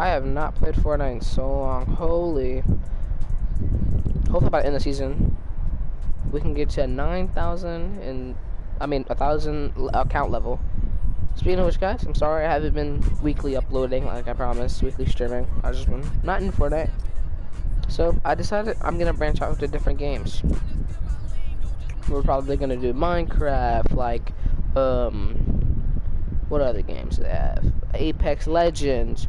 I have not played Fortnite in so long. Holy. Hopefully by the end of the season, we can get to 9,000 and, 1,000 account level. Speaking of which, guys, I'm sorry I haven't been weekly uploading like I promised, weekly streaming. I've just been not in Fortnite. So I decided I'm gonna branch out into different games. We're probably gonna do Minecraft, like, what other games do they have? Apex Legends,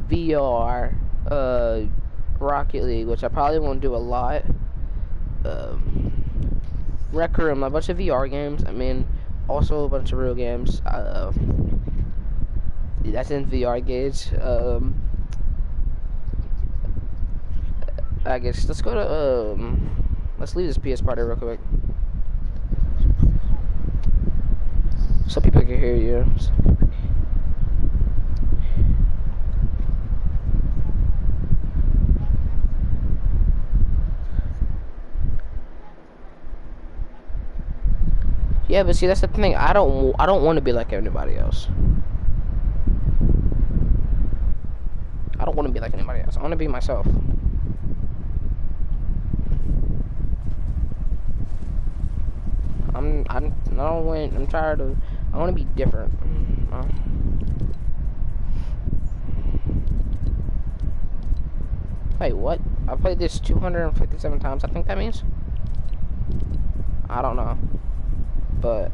VR, Rocket League, which I probably won't do a lot. Rec Room, a bunch of VR games. Also a bunch of real games. That's in VR gaige. I guess let's go to let's leave this PS party real quick so people can hear you. Yeah, but see, that's the thing. I don't want to be like anybody else. I don't want to be like anybody else. I want to be myself. I'm tired of. I want to be different. Wait, what? I played this 257 times. I think that means. I don't know. But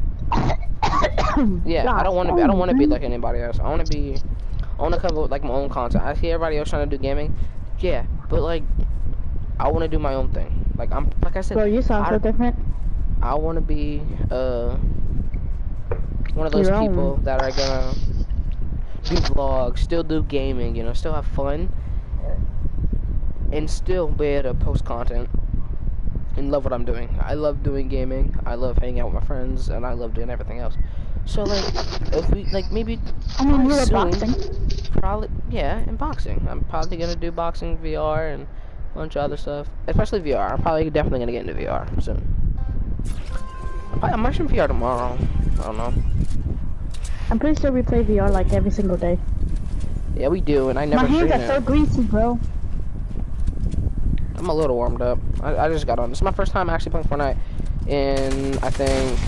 yeah, I don't want to be like anybody else. I want to come up with like my own content. I see everybody else trying to do gaming. Yeah, but like I want to do my own thing. Like I said. Bro, you sound so different. I want to be one of those people that are gonna do vlogs, still do gaming, you know, still have fun, and still be able to post content. And love what I'm doing. I love doing gaming. I love hanging out with my friends, and I love doing everything else. So like, if we like maybe you're soon, boxing. probably and boxing. I'm probably gonna do boxing VR and a bunch of other stuff, especially VR. I'm probably definitely gonna get into VR soon. I'm actually in VR tomorrow. I don't know. I'm pretty sure we play VR like every single day. Yeah, we do, and I never. My hands are so greasy, bro. I'm a little warmed up. I just got on. This is my first time actually playing Fortnite in, I think,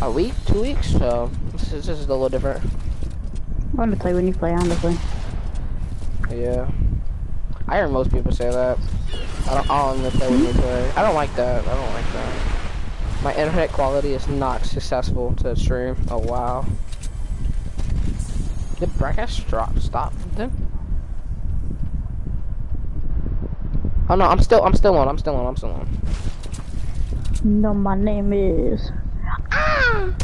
a week, 2 weeks. So this is just a little different. I want to play when you play, honestly. Yeah, I hear most people say that. I don't want to play when you play. I don't like that. My internet quality is not successful to stream. Oh wow. Did broadcast stop then? Oh no, I'm still on. No, my name is. I'm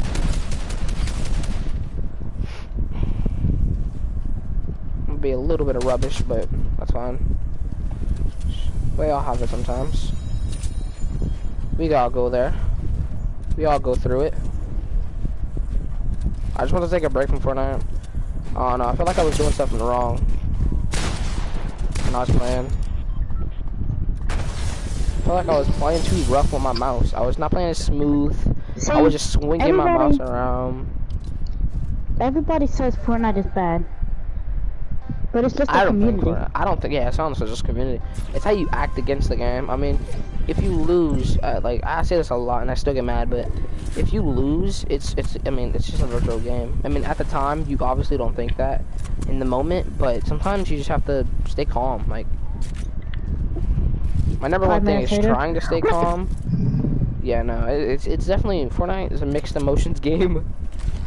gonna be a little bit of rubbish, but that's fine. We all have it sometimes. We all go there. We all go through it. I just want to take a break from Fortnite. Oh no, I feel like I was doing something wrong when I was playing. I feel like I was playing too rough with my mouse. I was not playing smooth. So I was just swinging my mouse around. Everybody says Fortnite is bad. But it's just a community. I don't think, yeah, it's honestly just community. It's how you act against the game. I mean, if you lose, like, I say this a lot and I still get mad, but if you lose, it's just a virtual game. I mean, at the time, you obviously don't think that in the moment, but sometimes you just have to stay calm. Like, my number one thing is trying to stay calm. Yeah, no, it's definitely, Fortnite is a mixed emotions game.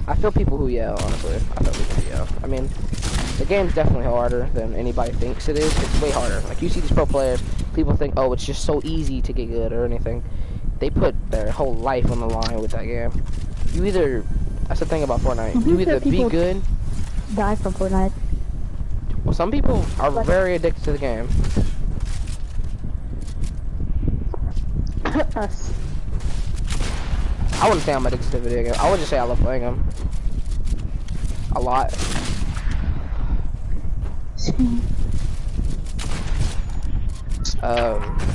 I feel people who yell, honestly. I feel people who yell. I mean, the game's definitely harder than anybody thinks it is. It's way harder. Like, you see these pro players, people think, oh, it's just so easy to get good or anything. They put their whole life on the line with that game. You either, that's the thing about Fortnite, you either be good. Die from Fortnite. Well, some people are very addicted to the game. Us. I wouldn't say I'm addicted to video games. I would just say I love playing them. A lot.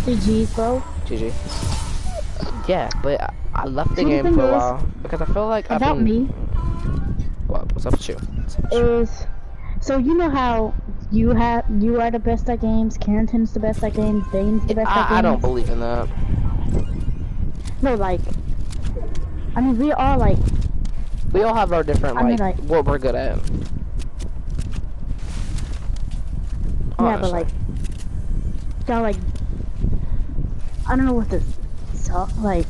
GG, bro. GG. Yeah, but I left the So the game thing for a is, while because I feel like I've about been. me What's up with you? is, so you know how you are the best at games, Carrington's the best at games, Dane's the best at I don't games. believe in that. No, like, I mean, we all like, We all have our different I mean, like like, what we're good at. yeah, but Honestly. like, y'all like, I don't know what to, so like,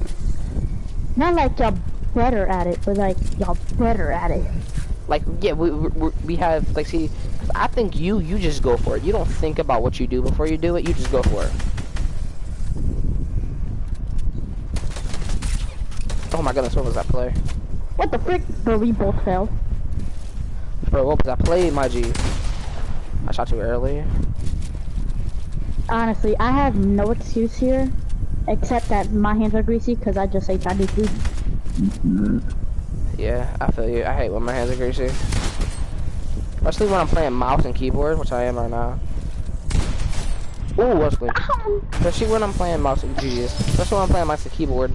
not like y'all better at it, but like y'all better at it. Like, yeah, we have, like, see, 'cause I think you just go for it. You don't think about what you do before you do it. You just go for it. Oh my goodness, what was that play? What the frick? Bro, we both failed. Bro, what was that play, my G? I shot too early. Honestly, I have no excuse here, except that my hands are greasy because I just ate Chinese food. Yeah, I feel you. I hate when my hands are greasy. Especially when I'm playing mouse and keyboard, which I am right now. Ooh, that's good. Especially when I'm playing mouse and especially when I'm playing mouse and keyboard.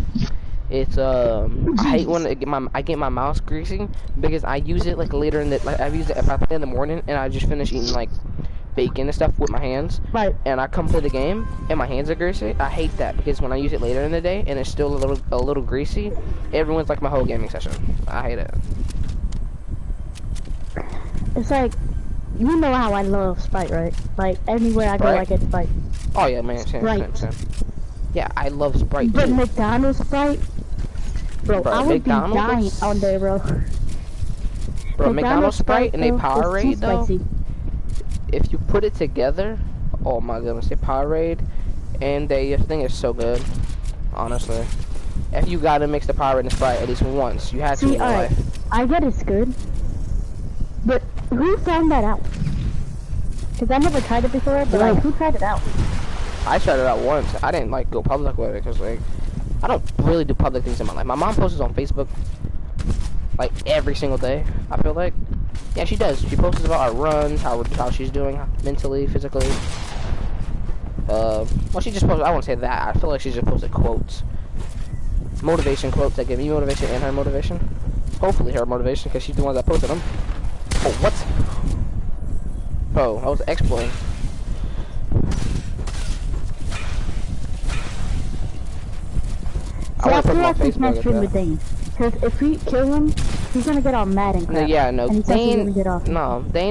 It's I hate when I get my mouse greasy because I use it like later in the I use it if I play in the morning and I just finish eating like bacon and stuff with my hands. Right. And I come play the game and my hands are greasy. I hate that because when I use it later in the day and it's still a little greasy, it ruins like my whole gaming session. I hate it. It's like, you know how I love Sprite, right? Like, anywhere I go, I get Sprite. Oh yeah, man, same. Yeah, I love Sprite But too. McDonald's Sprite? Bro, I would be dying on there, bro. Bro, McDonald's Sprite and they bro, Powerade though. spicy. If you put it together, oh my goodness, they Powerade and they thing is so good. Honestly, if you gotta mix the Powerade and Sprite at least once, you had to in your life. I get it's good, but who found that out? Cause I never tried it before, but like, who tried it out? I tried it out once. I didn't like go public with it because like I don't really do public things in my life. My mom posts on Facebook like every single day. I feel like, yeah, she does. She posts about our runs, how she's doing mentally, physically. Well, she just posted. I won't say that. I feel like she just posted quotes, motivation quotes that give me motivation and her motivation. Hopefully her motivation because she's the one that posted them. Oh, what? Oh, I was exploiting. So I feel like he's not stream with Dane. Because if we kill him, he's gonna get all mad and crap. Yeah, no, Dane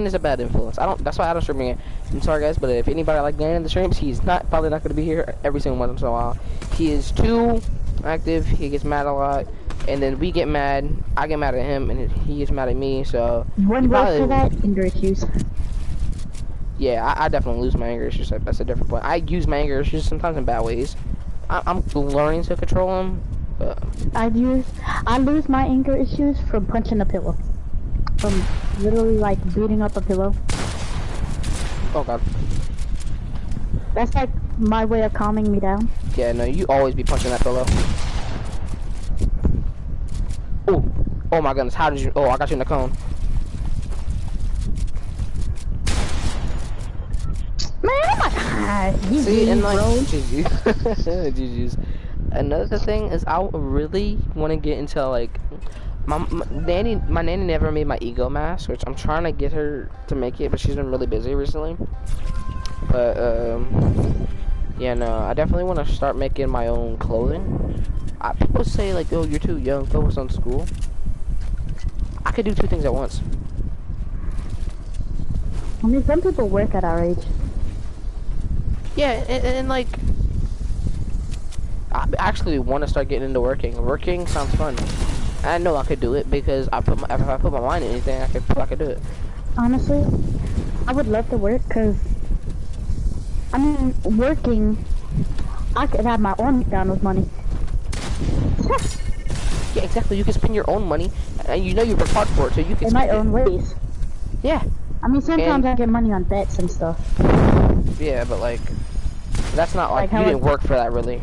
is a bad influence. That's why I don't stream again. I'm sorry guys, but if anybody like Dane in the streams, he's probably not gonna be here every single once in a while. He is too active, he gets mad a lot, and then we get mad, I get mad at him, and he gets mad at me, so... One word for that, anger issues. Yeah, I definitely lose my anger issues, that's a different point. I use my anger issues sometimes in bad ways. I'm learning to control them, but... I lose my anger issues from punching a pillow. From literally like beating up a pillow. Oh god. That's like my way of calming me down. Yeah, no, you always be punching that pillow. Oh my goodness, how did you... Oh, I got you in the cone. Man, oh my god. See, and like... bro. GG's. Another thing is I really want to get into like... My nanny never made my ego mask, which I'm trying to get her to make it, but she's been really busy recently. But, yeah, no, I definitely want to start making my own clothing. People say, like, oh, you're too young, focus on school. I could do two things at once. I mean, some people work at our age. Yeah, and like... I actually want to start getting into working. Working sounds fun. I know I could do it because if I put my mind in anything, I could do it. Honestly, I would love to work because, I mean, working, I could have my own McDonald's money. Yeah, exactly. You can spend your own money, and you know you work hard for it, so you can in my own ways. Yeah. I mean, sometimes I get money on bets and stuff. Yeah, but like, that's not like you didn't work for that really.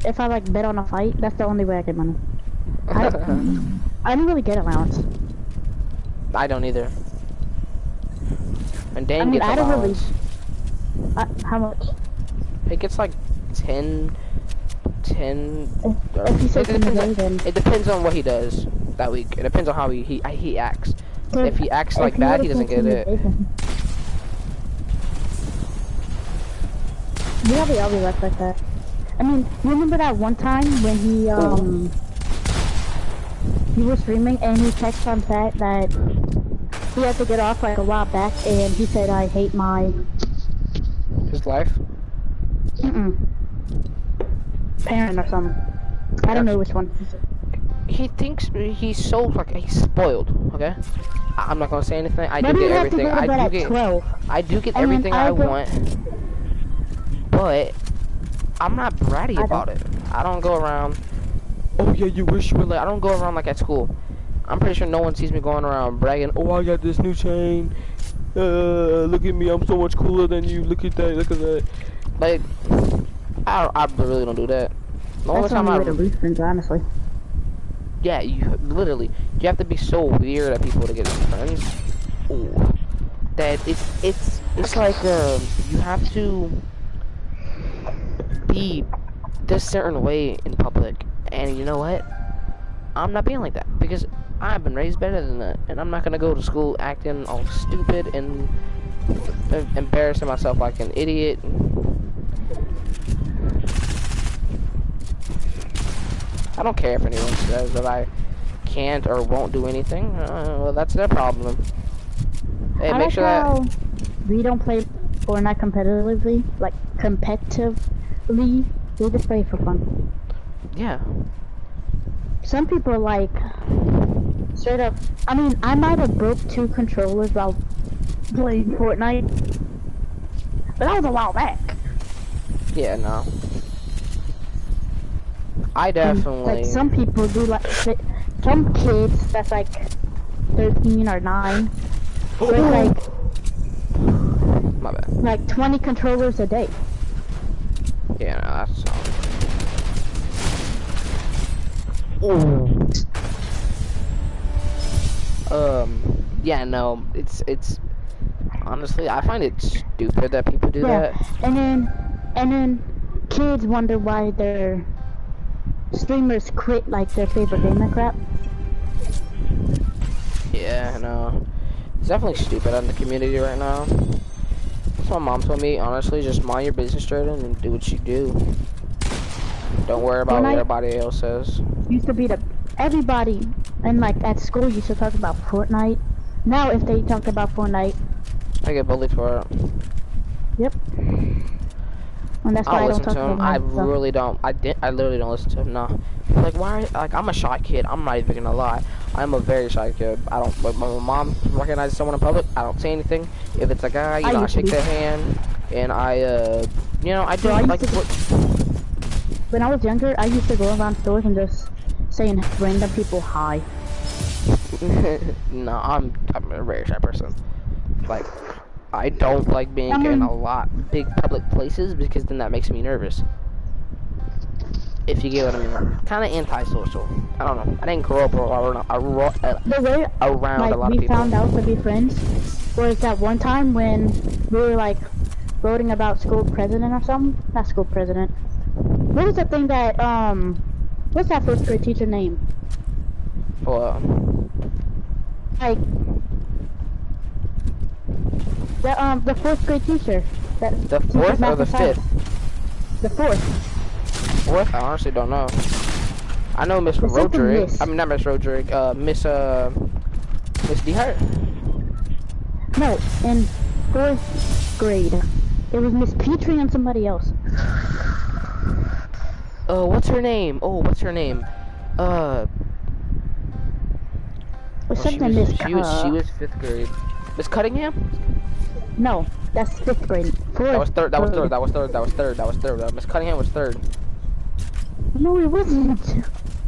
If I like bet on a fight, that's the only way I get money. I don't really get allowance. I don't either. And Dan gets allowance. How much? It gets like 10 10. If he says today, then It depends on what he does that week. It depends on how he acts. If he acts like bad, he doesn't get it. Yeah, they always act like that. I mean, you remember that one time when he was streaming and he texted on chat that he had to get off like a while back, and he said, "I hate my his life." Parent or something. I don't know which one. He thinks he's so like he's spoiled. Okay, I'm not gonna say anything. I do get everything. I do get everything I want, but I'm not bratty about it. I don't go around. Oh yeah, you wish you were like. I don't go around like at school. I'm pretty sure no one sees me going around bragging. Oh, I got this new chain. Look at me. I'm so much cooler than you. Look at that. Look at that. Like, I really don't do that. The only time I lose friends, honestly. Yeah, you have to be so weird at people to get friends. Ooh. That it's like you have to be this certain way in public, and you know what? I'm not being like that because I've been raised better than that, and I'm not gonna go to school acting all stupid and embarrassing myself like an idiot. I don't care if anyone says that I can't or won't do anything. Well, that's their problem. Hey, make sure that we don't play Fortnite competitively, like competitively. We just play for fun. Yeah. Some people like straight up. I mean, I might have broke 2 controllers while playing Fortnite, but that was a while back. Yeah, no. I definitely. Like some people do, like some kids that's like 13 or 9. Break like my bad. Like 20 controllers a day. Yeah, no, that's. Ooh. Yeah, no, it's honestly, I find it stupid that people do that. And then kids wonder why their streamers quit like their favorite game and crap. Yeah, no, it's definitely stupid in the community right now. That's what my mom told me. Honestly, just mind your business, Jordan, and do what you do. Don't worry about what everybody else says. Used to be everybody, and like at school used to talk about Fortnite. Now if they talk about Fortnite, I get bullied for it. Yep. And that's why I don't talk to him. I really don't. I literally don't listen to him. No. Like why? Like I'm a shy kid. I'm not even gonna lie. I'm a very shy kid. I don't. Like, my mom recognizes someone in public. I don't say anything. If it's a guy, you know, I shake their hand, and I do like. When I was younger, I used to go around stores and just saying random people hi. No, I'm a very shy person. Like, I don't like being in big public places because then that makes me nervous. If you get what I mean. Kind of antisocial. I don't know. I didn't grow up around a lot of people. We found out to be friends was that one time when we were like voting about school president or something. Not school president. What was the thing that what's that first grade teacher name? What? Like the fourth grade teacher. The fourth or the fifth? The fourth. Fourth? I honestly don't know. I know Miss Roderick. I mean not Miss Roderick. Miss DeHart. No, in 4th grade. It was Miss Petrie and somebody else. Oh, what's her name? What's her name? She was 5th grade. Miss Cunningham? No, that's 5th grade. That was third. Miss Cunningham was 3rd. No, it wasn't.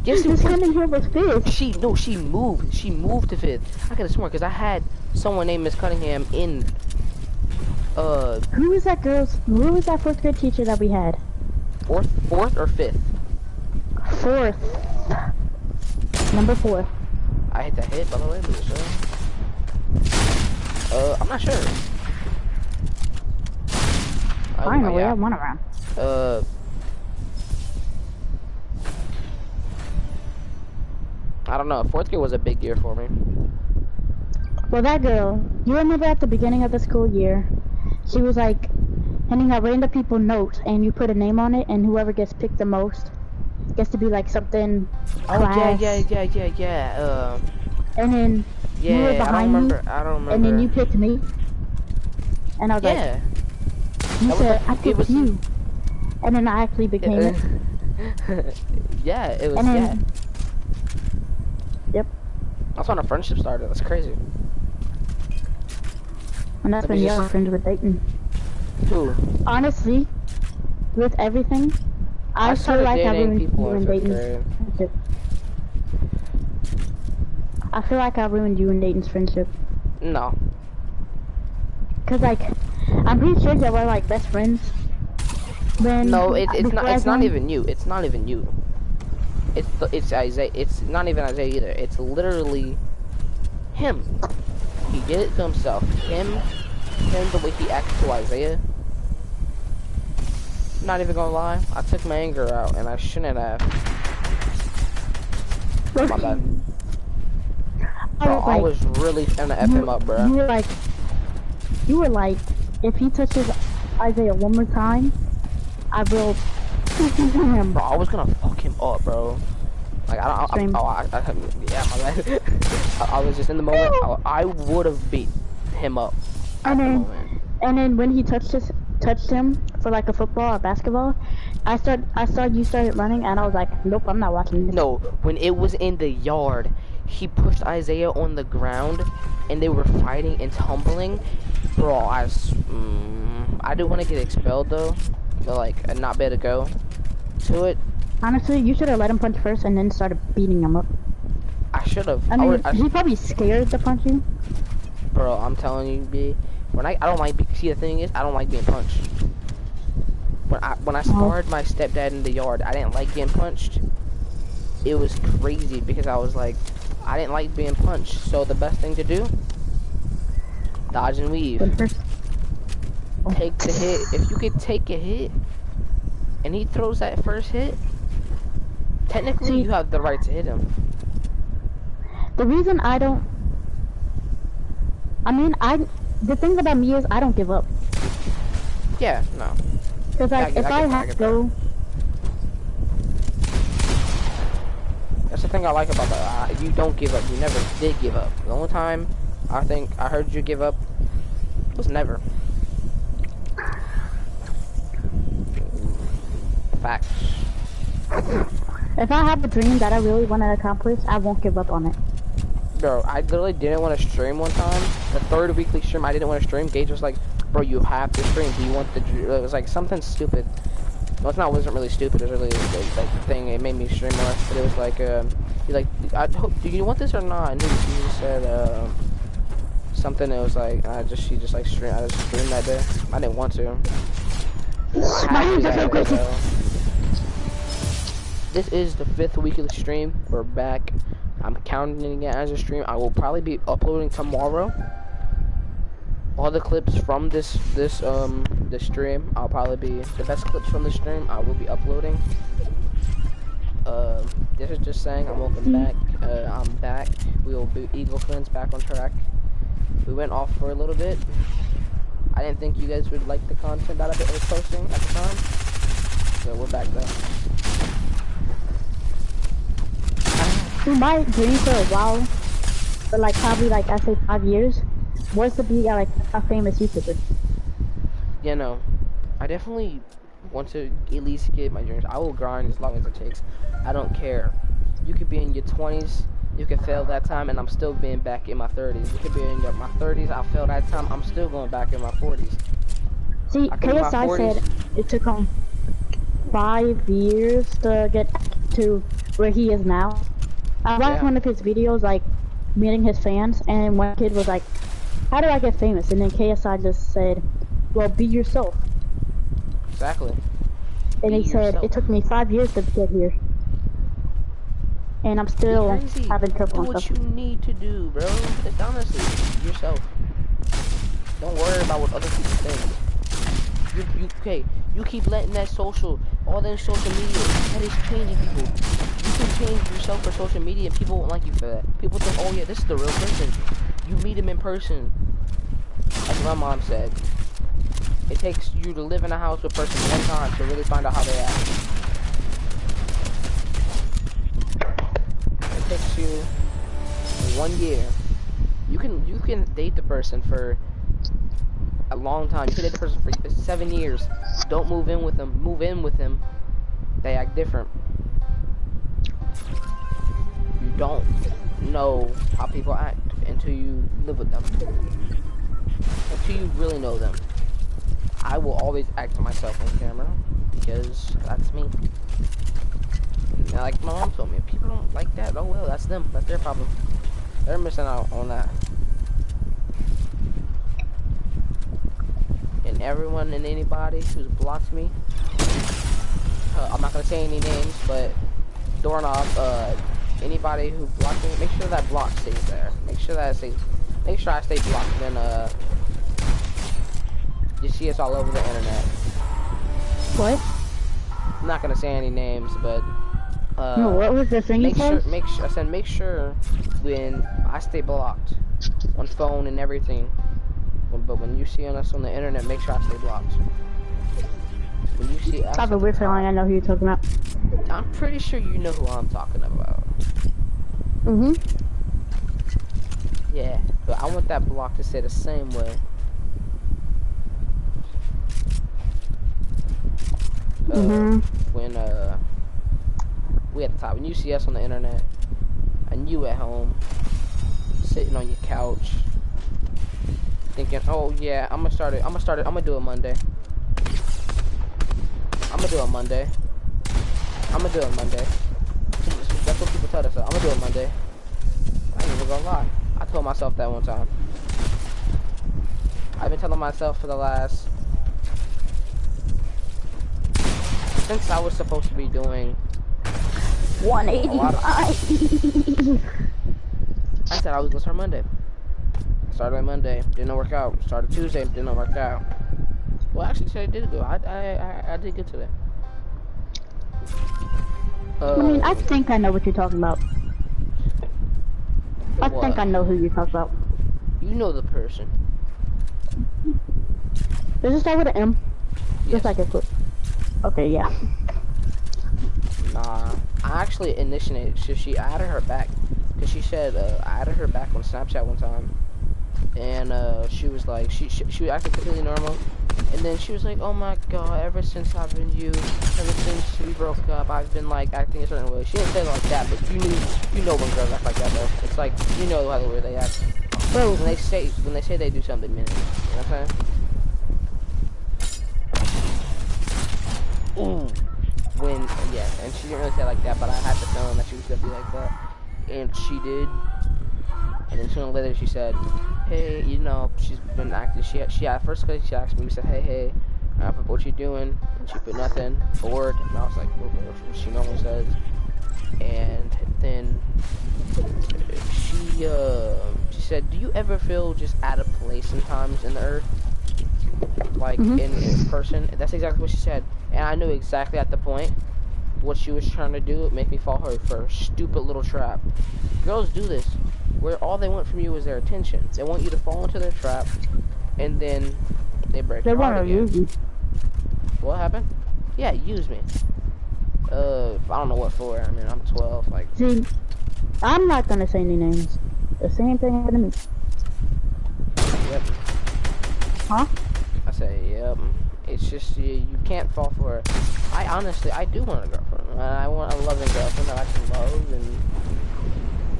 Yes, Miss Cunningham was 5th. She moved. She moved to 5th. I could have sworn because I had someone named Miss Cunningham in. Who was that 4th grade teacher that we had? 4th or 5th? 4th. Number 4. I hit that hit, by the way, but I'm not sure. Finally, I won around. I don't know. Fourth grade was a big year for me. Well, that girl, you remember at the beginning of the school year, she was like handing out random people notes, and you put a name on it, and whoever gets picked the most gets to be like something Oh class. yeah. And then you were Yeah, behind me, I don't and then remember. you picked me, and I was like, Yeah, you that was said like I it picked was. you, and then I actually became it. Yeah, it was. And then, Yeah, yep, that's when our friendship started. That's crazy. and that's Let me when just. y'all friends with Dayton. Who? Honestly, with everything, I I feel started like I dating ruined people you in and fifth Dayton's grade. friendship. I feel like I ruined you and Dayton's friendship. No, Cause like, I'm pretty sure y'all were like best friends. When no, it's not. before I It's not joined, even you. It's not even you. It's Isaiah. It's not even Isaiah either. It's literally him. He did it to himself. Him the way he acted to Isaiah. Not even gonna lie, I took my anger out and I shouldn't have. My bad. Bro, I was really finna F him up, bro. You were like, if he touches Isaiah one more time, I will him. Bro, I was gonna fuck him up, bro. Like, Same. yeah, my bad. I was just in the moment. I would have beat him up at the moment. And then when he touched him for like a football or basketball, I saw you started running, and I was like, nope, I'm not watching this. No, when it was in the yard, he pushed Isaiah on the ground, and they were fighting and tumbling. Bro, I do want to get expelled though, but like not be able to go to it. Honestly, you should have let him punch first and then started beating him up. I should have. I mean, he's probably scared to punch you. Bro, I'm telling you, B. When I don't like. See, the thing is, I don't like being punched. When I sparred my stepdad in the yard, I didn't like getting punched. It was crazy because I was like, I didn't like being punched. So the best thing to do, dodge and weave. Take the hit. If you could take a hit, and he throws that first hit, technically you have the right to hit him. The reason I don't, the thing about me is I don't give up. Yeah, no. Cause like, if I have to go, that's the thing I like about that. You don't give up. You never did give up. The only time I think I heard you give up was never. Facts. if I have a dream that I really want to accomplish, I won't give up on it. Bro, I literally didn't want to stream one time. The third weekly stream, I didn't want to stream. Gaige was like, bro, you have to stream. Do you want the... It was like something stupid. Well, it wasn't really stupid. It was really like the thing. It made me stream more. But it was like, he's like, do you want this or not? And he just said, something that was like, she just like streamed. I just streamed that day. I didn't want to. This is the 5th weekly stream. We're back. I'm counting it as a stream. I will probably be uploading tomorrow. All the clips from this stream, I'll probably be the best clips from the stream. I will be uploading. This is just saying I'm welcome back. I'm back. We will be Eagle Friends back on track. We went off for a little bit. I didn't think you guys would like the content that I was posting at the time, so we're back though. My dream for a while, for like probably like I say 5 years, was to be like a famous YouTuber. Yeah, no, I definitely want to at least get my dreams. I will grind as long as it takes. I don't care. You could be in your 20s, you could fail that time, and I'm still being back in my 30s. You could be in my 30s, I'll fail that time, I'm still going back in my 40s. See, KSI said it took him 5 years to get to where he is now. I watched one of his videos, like, meeting his fans, and one kid was like, how do I get famous? And then KSI just said, well, be yourself. Exactly. And he said, it took me 5 years to get here. And I'm still having trouble. Do what you need to do, bro. It's honestly yourself. Don't worry about what other people think. You keep letting that all that social media, that is changing people. You can change yourself for social media and people won't like you for that. People think, oh yeah, this is the real person. You meet him in person. Like my mom said, it takes you to live in a house with a person one time to really find out how they act. It takes you 1 year. You can date the person for a long time. You can date the person for 7 years. Don't move in with them. Move in with them. They act different. You don't know how people act until you live with them. Until you really know them. I will always act to myself on camera because that's me. And like my mom told me, if people don't like that, oh well, that's them. That's their problem. They're missing out on that. And everyone and anybody who's blocked me, I'm not gonna say any names, but doorknob, anybody who blocked me, make sure that block stays there. Make sure that make sure I stay blocked. And you see us all over the internet. What? I'm not gonna say any names, but no, what was the thing you said? I said make sure when I stay blocked on phone and everything. But when you see us on the internet, make sure I stay blocked. When you see us, I have a weird feeling I know who you're talking about. I'm pretty sure you know who I'm talking about. Mhm. Yeah, but I want that block to stay the same way. When we at the top, when you see us on the internet, and you at home, sitting on your couch, thinking, oh yeah, I'm gonna do it Monday. I'm gonna do it Monday. That's what people tell us. I'm gonna do it Monday. I ain't even gonna lie. I told myself that one time. I've been telling myself for the last, since I was supposed to be doing 185. I said I was gonna start Monday. Started on Monday, didn't work out. Started Tuesday, didn't work out. Well, actually, today did go. I did good today. I mean, I think I know what you're talking about. I think I know who you're talking about. You know the person. Does it start with an M? Yes. Just like a quick. Okay, yeah. Nah, I actually initiated. She added her back because she said I added her back on Snapchat one time, and she was like, she was acting completely normal, and then she was like, oh my god, ever since I've been ever since we broke up, I've been like acting a certain way. She didn't say it like that, but you know when girls act like that though. It's like you know how the way they act. Bro, when they say they do something, mean it. You know what I'm saying? Ooh. Yeah, and she didn't really say it like that, but I had the feeling that she was gonna be like that, and she did. And then sooner or later she said, hey, you know, she's been acting. She at first she asked me, we said, hey, what you doing? And she put nothing, bored, and I was like, what she normally says. And then she said, do you ever feel just out of place sometimes in the earth? Like in person? And that's exactly what she said. And I knew exactly at the point what she was trying to do. It made me fall for a stupid little trap. Girls do this, where all they want from you is their attention. They want you to fall into their trap, and then they break your heart again. They want to use you. What happened? Yeah, use me. I don't know what for. I mean, I'm 12. Like, see, I'm not gonna say any names. The same thing happened to me. Yep. Huh? I say, yep. It's just you can't fall for it. I do want a girlfriend. I want a loving girlfriend that I can love and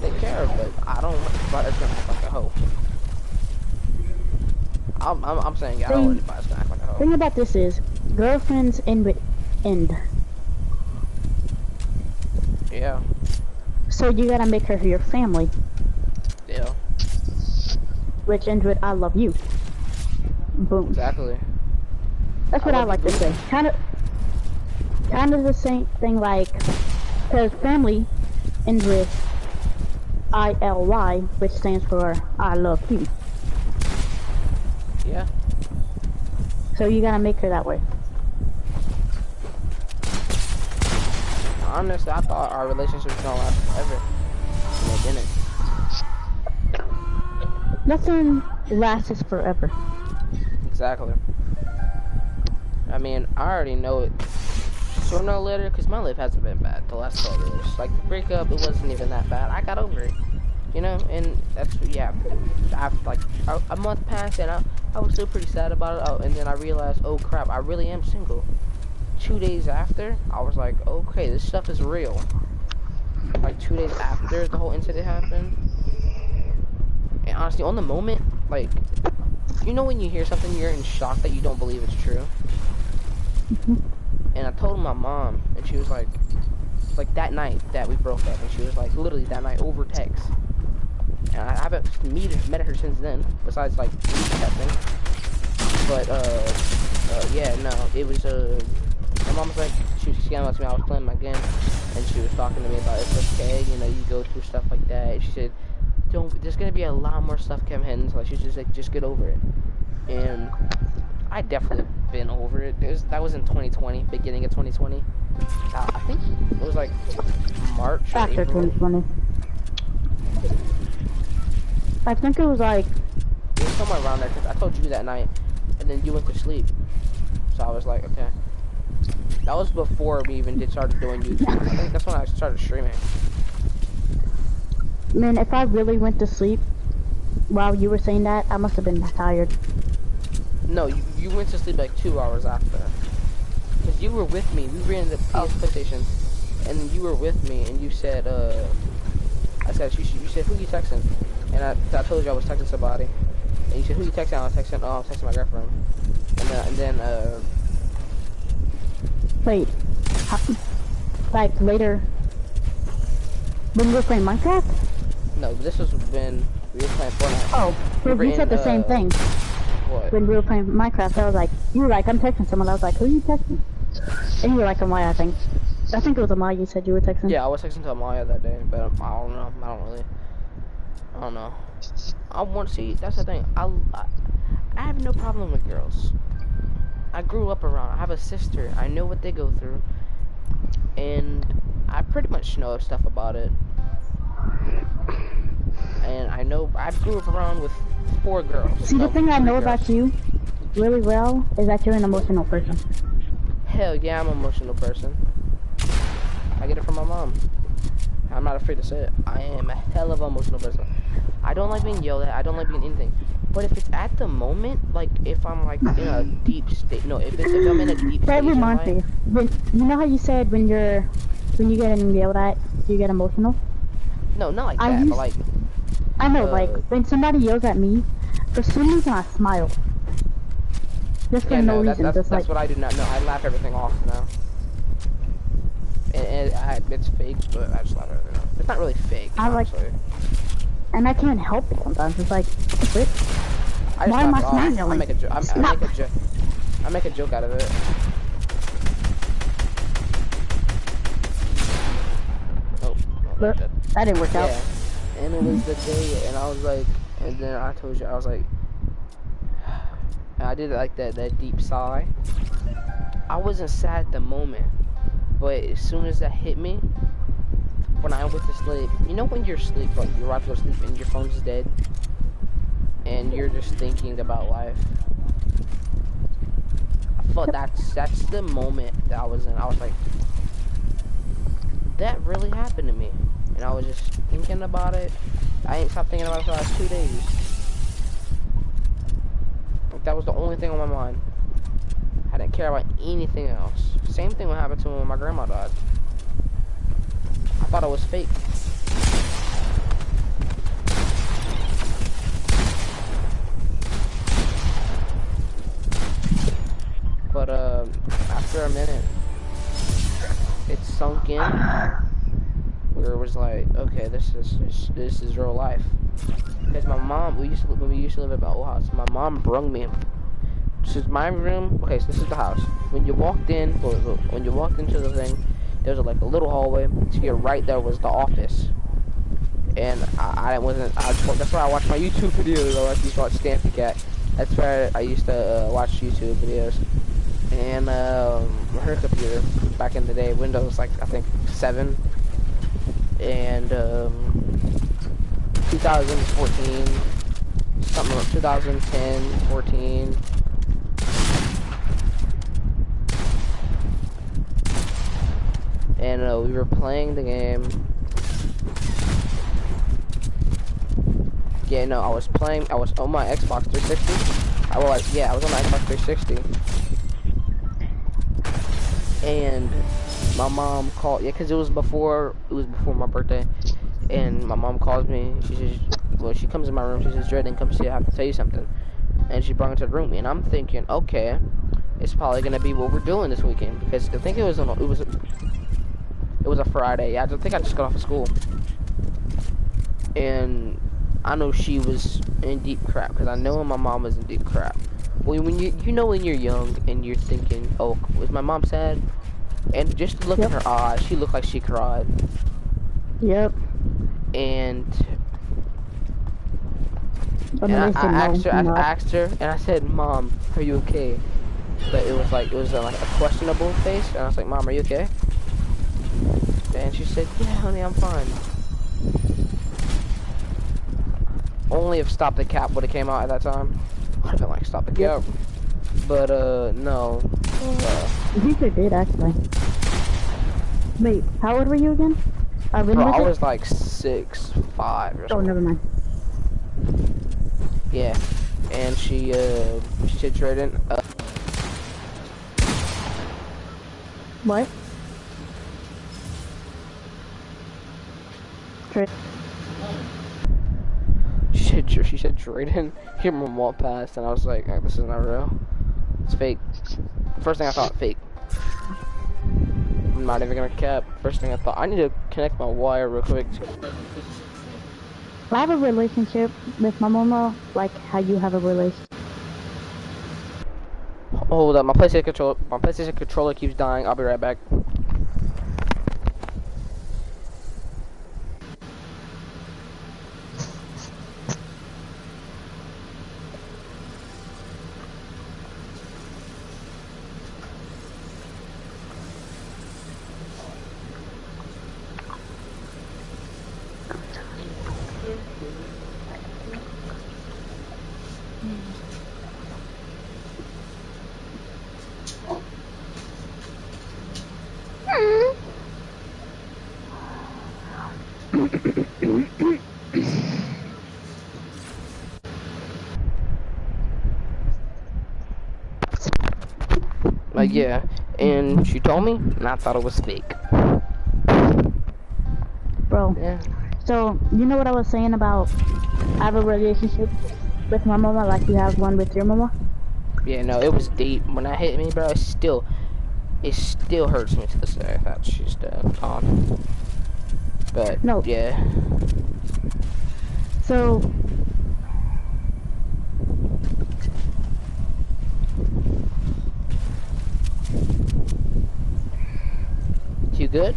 take care of, but I don't want anybody that's gonna act like a hoe. I'm saying, yeah, I don't want anybody that's gonna act like a hoe. Thing about this is, girlfriends end with end. Yeah. So you gotta make her your family. Yeah. Which ends with I love you. Boom. Exactly. That's what I like to say. Kind of the same thing, like, because family ends with ILY, which stands for I love you. Yeah. So you gotta make her that way. honestly, I thought our relationship was gonna last forever. And it didn't. Nothing lasts forever. Exactly. I mean, I already know it sooner or later, because my life hasn't been bad the last 12 years. Like, the breakup, it wasn't even that bad. I got over it. You know, and that's, yeah, after, like, a month passed, and I was still pretty sad about it. Oh, and then I realized, oh, crap, I really am single. 2 days after, I was like, okay, this stuff is real. Like, 2 days after the whole incident happened. And honestly, on the moment, like, you know when you hear something, you're in shock that you don't believe it's true? And I told my mom, and she was like that night that we broke up, and she was like, literally that night over text. And I haven't met her since then, besides like texting. But yeah, no, it was my mom was like, she came up to me, I was playing my game, and she was talking to me about it's okay, you know, you go through stuff like that. And she said, there's gonna be a lot more stuff coming in, so she's just like, just get over it. And I definitely been over it. That was in 2020, beginning of 2020. I think it was like March or After April. 2020. I think it was like... It was somewhere around there, because I told you that night, and then you went to sleep. So I was like, okay. That was before we even started doing YouTube. I think that's when I started streaming. Man, if I really went to sleep while you were saying that, I must have been tired. No, you went to sleep like 2 hours after. Because you were with me. We were in the PlayStation, and you were with me, and you said, I said, you said, who you texting? And I told you I was texting somebody. And you said, who you texting? I was texting, I was texting my girlfriend. And then, Wait, like later, when we were playing Minecraft? no, this was when we were playing Fortnite. Oh, we said the same thing. What? When we were playing Minecraft, I was like, you were like, I'm texting someone. I was like, who are you texting? And you were like, Amaya, I think. I think it was Amaya you said you were texting. Yeah, I was texting to Amaya that day, but I don't know. I don't know. I want to see, that's the thing. I have no problem with girls. I grew up around, I have a sister. I know what they go through. And I pretty much know stuff about it. And I know, I grew up around with 4 girls. See, the thing I know about you really well is that you're an emotional person. Hell yeah, I'm an emotional person. I get it from my mom. I'm not afraid to say it. I am a hell of an emotional person. I don't like being yelled at. I don't like being anything. But if it's at the moment, like if I'm like in a deep state, no, if I'm in a deep state. That reminds me. You know how you said when you get yelled at, you get emotional? No, not like that, but like. I know, like when somebody yells at me, for some reason I smile. Just for no reason. That's like, what I do not know. I laugh everything off now. And it's fake, but I just laugh everything off. It's not really fake. Honestly. And I can't help it sometimes. It's like, what? Why am I smiling? I make a joke. I make a joke out of it. Oh, no, that didn't work out. Yeah. And it was the day, and I was like, and then I told you, I was like, and I did like that deep sigh. I wasn't sad at the moment, but as soon as that hit me, when I went to sleep, you know when you're asleep, like you're about to go to sleep and your phone's dead, and you're just thinking about life. I felt that's the moment that I was in. I was like, that really happened to me. And I was just thinking about it. I ain't stopped thinking about it for the last 2 days. Like, that was the only thing on my mind. I didn't care about anything else. Same thing would happen to me when my grandma died. I thought it was fake. But after a minute, it sunk in. Where it was like, okay, this is real life. Because my mom, when we used to live at my old house, my mom brung me. This is my room. Okay, so this is the house. When you walked in, when you walked into the thing, there was like a little hallway. To your right there was the office. And that's where I watched my YouTube videos. I used to watch Stampy Cat. That's where I used to watch YouTube videos. and her computer back in the day, Windows like I think 7, and 2014, something like 2010, 14. And we were playing the game. Yeah, no, I was on my Xbox 360. I was on my Xbox 360. And my mom called, yeah, cause it was before my birthday. And my mom calls me. She says, well, she comes in my room. She says, Jordan, come see. I have to tell you something. And she brought me to the room, and I'm thinking, okay, it's probably gonna be what we're doing this weekend, because I think it was a Friday. I think I just got off of school, and I know she was in deep crap, because I know my mom was in deep crap. When when you're young and you're thinking, oh, was my mom sad? And just look at her eyes, she looked like she cried. Yep. And I asked her, and I said, Mom, are you okay? But it was like a questionable face, and I was like, Mom, are you okay? And she said, yeah, honey, I'm fine. Only if Stop the Cap would have came out at that time. I'd have been like, Stop the Cap. But, no. You sure did, actually. Wait, how old were you again? Bro, I was like 6'5" or something. Oh, never mind. Yeah. And she said, Jordan, What? She said, Jordan, your mom walked past, and I was like, this is not real. It's fake. First thing I thought, fake. I'm not even gonna cap. First thing I thought, I need to connect my wire real quick. I have a relationship with my mama, like how you have a relationship. Hold up, my PlayStation controller keeps dying. I'll be right back. Yeah, and she told me, and I thought it was fake. Bro, yeah. So, you know what I was saying about I have a relationship with my mama like you have one with your mama? Yeah, no, it was deep. When that hit me, bro, it still hurts me to this day that she's gone. But, no. Yeah. So, you good?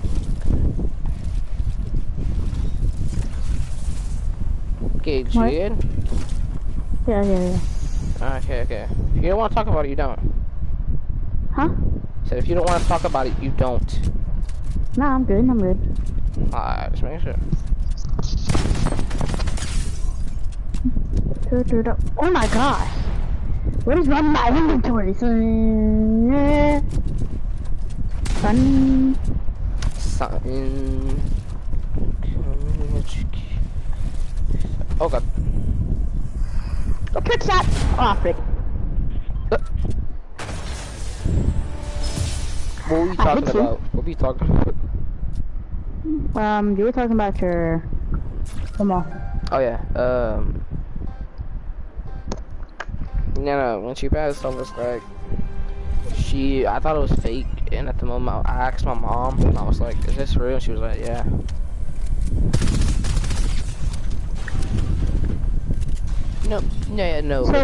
Gaige, you good? Yeah. Okay. If you don't want to talk about it, you don't. Huh? So if you don't want to talk about it, you don't. Nah, I'm good. Alright, just make sure. Oh my gosh! What is wrong with my inventory? Sun. Oh god. A trick shot! Oh, frick. What were you talking about? What were you talking about? You were talking about your... Come on. Oh yeah, No, when she passed, I was like, I thought it was fake, and at the moment, I asked my mom, and I was like, is this real? And she was like, yeah. No,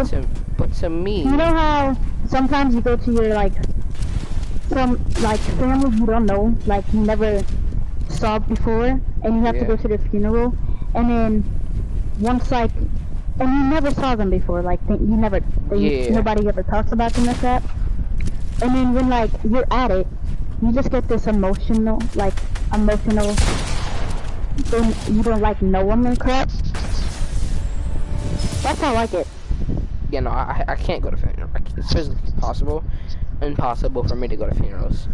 so, but to me... You know how sometimes you go to your, some, family you don't know, you never saw before, and you have to go to the funeral, and then once, and you never saw them before, nobody ever talks about them like that. And then when like you're at it, you just get this emotional thing. You don't like know them and crap. That's how I like it. Yeah, no, I can't go to funerals. It's physically impossible for me to go to funerals.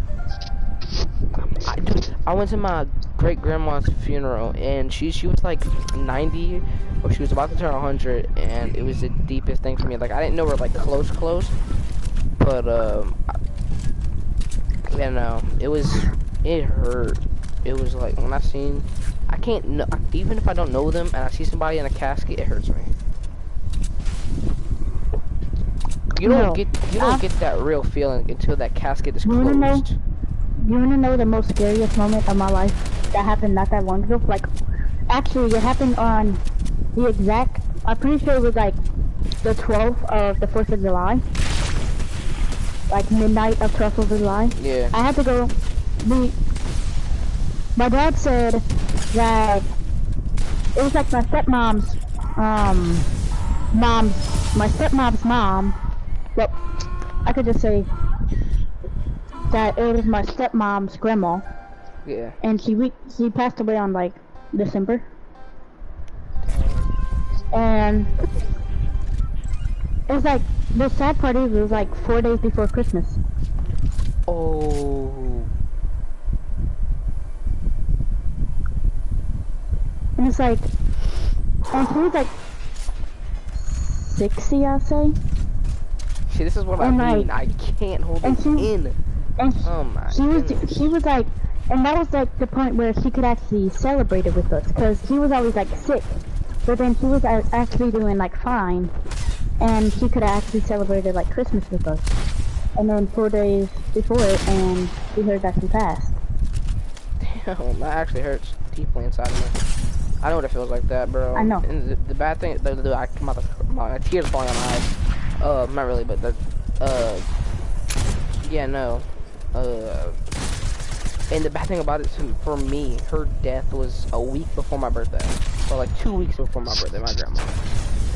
Dude, I went to my great grandma's funeral, and she was like 90, or she was about to turn 100, and it was the deepest thing for me. Like I didn't know her like close, but yeah, no, it hurt. It was like when I can't know, even if I don't know them and I see somebody in a casket, it hurts me. You don't get that real feeling until that casket is closed. You wanna know the most scariest moment of my life that happened not that long ago? Like, actually, it happened on the exact. I'm pretty sure it was like the 12th of the 4th of July, like midnight of 12th of July. Yeah. I had to go. My dad said that it was like my stepmom's mom. Well, I could just say that it was my stepmom's grandma. Yeah. And she passed away on like December. And it was like the sad part is it was like 4 days before Christmas. Oh. And it's like, and she was like 60, I'll say. See, this is what I mean. I can't hold it in. And oh my she was like, and that was like the point where she could actually celebrate it with us, because he was always like sick, but then she was actually doing like fine, and she could actually celebrated like Christmas with us. And then 4 days before it, and we heard that she passed. Damn, that actually hurts deeply inside of me. I know what it feels like that, bro. I know. And the bad thing, my tears are falling on my eyes. Not really, but yeah, no. And the bad thing about it, for me, her death was a week before my birthday. Or like 2 weeks before my birthday, my grandma.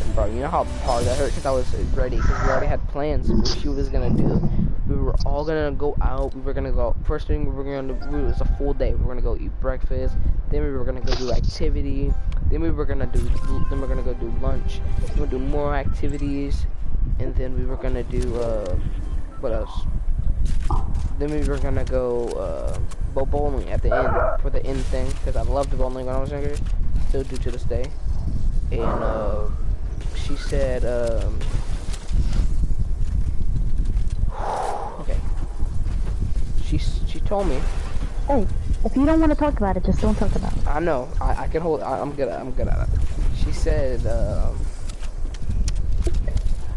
And bro, you know how hard that hurt? Because I was ready, because we already had plans of what she was gonna do. We were all gonna go out. We were gonna go, first thing we were gonna do, it was a full day. We were gonna go eat breakfast. Then we were gonna go do activity. Then we were gonna go do lunch. We were gonna do more activities. And then we were gonna do, what else? Then we were gonna go bowling at the end for the end thing, because I loved bowling when I was younger, still do to this day. And she said, okay. She told me. Hey, if you don't want to talk about it, just don't talk about it. I know. I can hold. I'm good at it. She said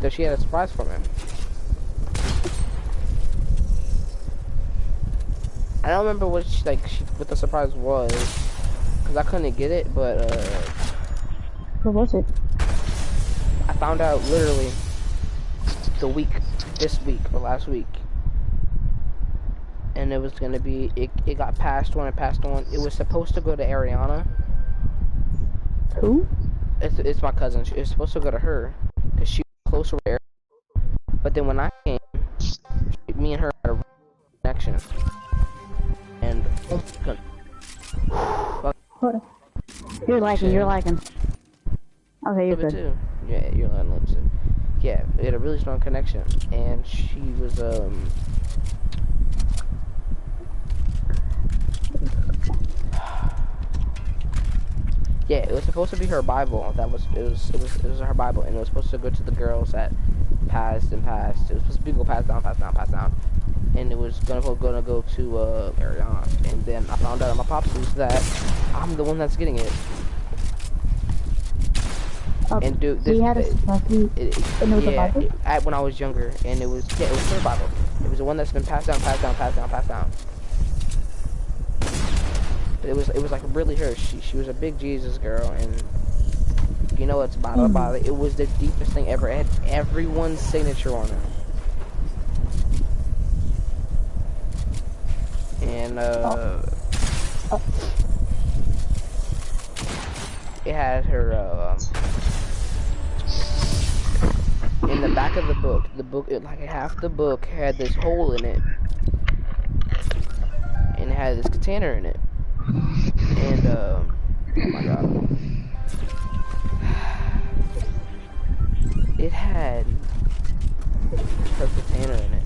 that she had a surprise for me. I don't remember what what the surprise was, cause I couldn't get it. But What was it? I found out literally this week or last week, and it was gonna be. It got passed on and passed on. It was supposed to go to Ariana. Who? It's my cousin. It was supposed to go to her, cause she was closer with Ariana. But then when I came, me and her had a connection. And hold on. You're lagging. Okay, you're good. Too. Yeah, you're lagging. Yeah, we had a really strong connection, and she was yeah, it was supposed to be her Bible. It was her Bible, and it was supposed to go to the girls that passed and passed. It was supposed to be go pass down. And it was gonna go to Ariana. And then I found out on my popsicles that I'm the one that's getting it. And dude, this, when I was younger, and it was her Bible. It was the one that's been passed down. But it was like really her. She was a big Jesus girl, and you know what's about it? It was the deepest thing ever. It had everyone's signature on it. And it had her and the back of the book, like half the book had this hole in it, and it had this container in it, and oh my god, it had her container in it.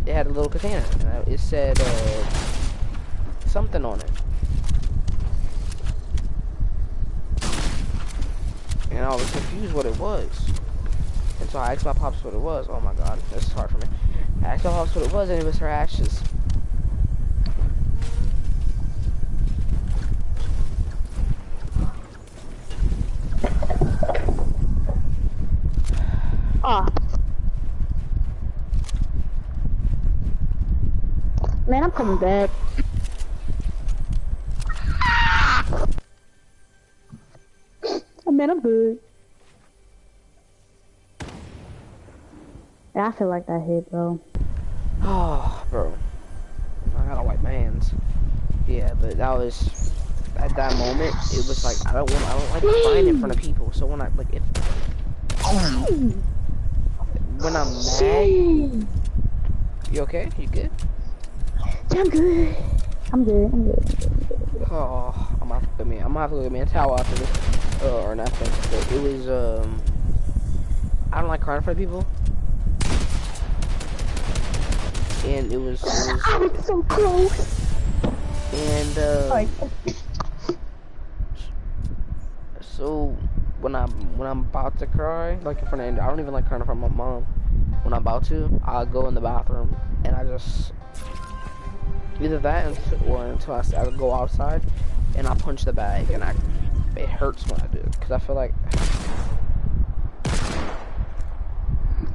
It had a little container. It said something on it, and I was confused what it was. And so I asked my pops what it was. Oh my god, this is hard for me. I asked my pops what it was, and it was her ashes. Ah. Man, I'm coming back. Oh, man, I'm good. Yeah, I feel like that hit, bro. Oh, bro. I gotta wipe my hands. Yeah, but that was at that moment. It was like I don't like crying in front of people. So when I like when I'm mad, you okay? You good? Yeah, I'm good. I'm good. Oh, I'm gonna have to go get me a towel after this, or nothing. But it was I don't like crying in front of people, and it was I was so close. and so when I'm about to cry, like in front of, I don't even like crying in front of my mom. When I'm about to, I'll go in the bathroom and I just either that until I go outside and I punch the bag, and it hurts when I do it because I feel like.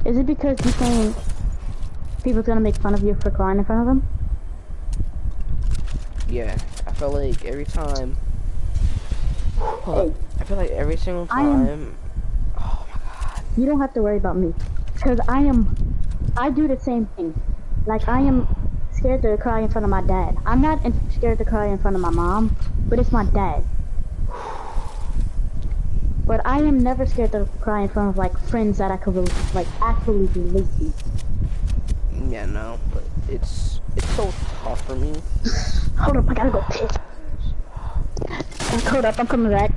Is it because you think people's gonna make fun of you for crying in front of them? Yeah, I feel like every time. Hold up. I feel like every single time. Oh my god. You don't have to worry about me, because I do the same thing. Like, I am scared to cry in front of my dad. I'm not scared to cry in front of my mom, but it's my dad. But I am never scared to cry in front of, like, friends that I could, like, actually relate to. Yeah, no, but it's so tough for me. Hold up, I gotta go piss. Hold up, I'm coming back.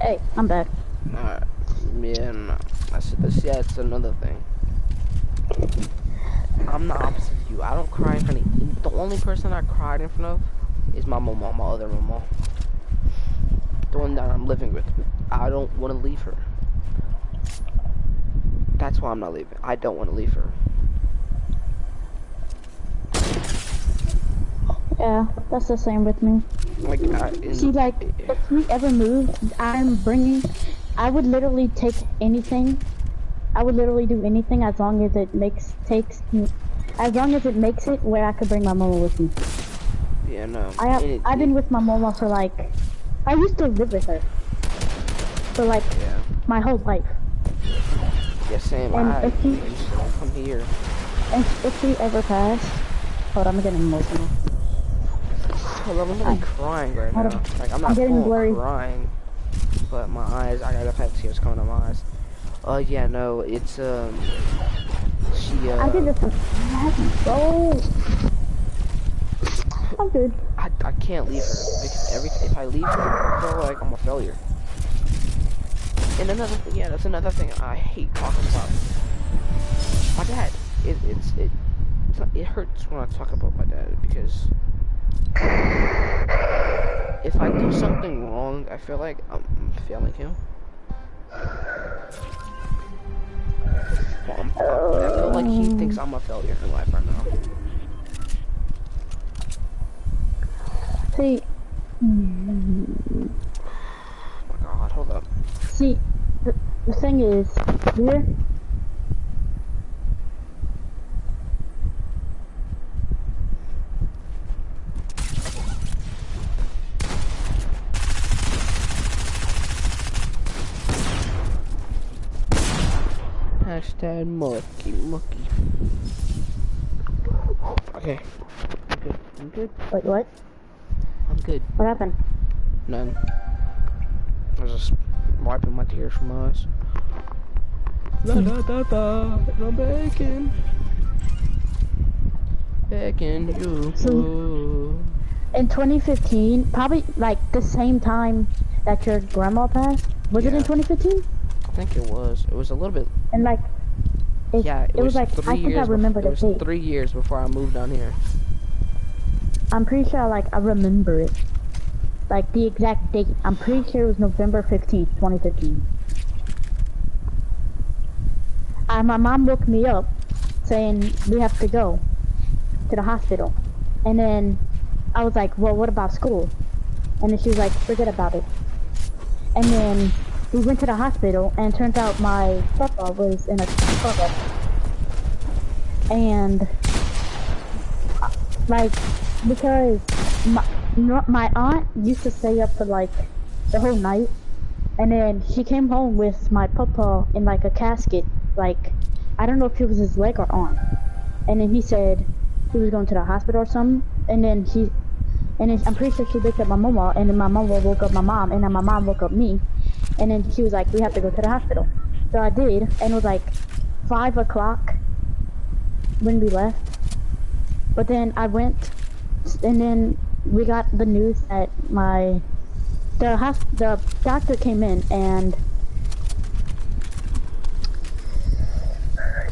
Hey, I'm back. Alright. Yeah, no. That's another thing. I'm the opposite of you. I don't cry in front of. The only person I cried in front of is my mama, my other mama. The one that I'm living with. I don't want to leave her. That's why I'm not leaving. I don't want to leave her. Yeah, that's the same with me. Like, see, like, if we ever moved, I would literally take anything. I would literally do anything as long as it makes it where I could bring my mama with me. Yeah, no. I've been with my mama for like, I used to live with her for like my whole life. Yeah, same. And if you come here. And if we ever pass, hold on, I'm getting emotional. Hold on, I'm really crying right now. Like, I'm not full crying, but my eyes, I have tears coming out my eyes. Oh, yeah, no, it's, she, I did this with bro. I'm good. I can't leave her, because if I leave her, I feel like I'm a failure. And another thing, yeah, that's another thing I hate talking about. My dad, it hurts when I talk about my dad, because if I do something wrong, I feel like I'm failing him. Well, I feel like he thinks I'm a failure in life right now. See, Oh my god, hold up. see, the thing is, here, Hashtag mucky. Okay. I'm good. wait, what? I'm good. What happened? None. I was just wiping my tears from my eyes. Da da da da. And I'm begging. Begging you. So, in 2015, probably like the same time that your grandma passed. Was it in 2015? I think it was. It was a little bit. And like, It was like, I think I remember the date. It was 3 years before I moved down here. I'm pretty sure like I remember it. Like the exact date. I'm pretty sure it was November 15th, 2015. My mom woke me up saying we have to go to the hospital. And then I was like, well, what about school? And then she was like, forget about it. And then we went to the hospital, and it turns out my papa was in a car wreck. And like, because my aunt used to stay up for like the whole night, and then she came home with my papa in like a casket, like I don't know if it was his leg or arm. And then he said he was going to the hospital or something, and then I'm pretty sure she waked up my mama, and then my mama woke up my mom, and then my mom woke up me, and then she was like, we have to go to the hospital. So I did, and it was like 5 o'clock when we left. But then I went, and then we got the news that the doctor came in, and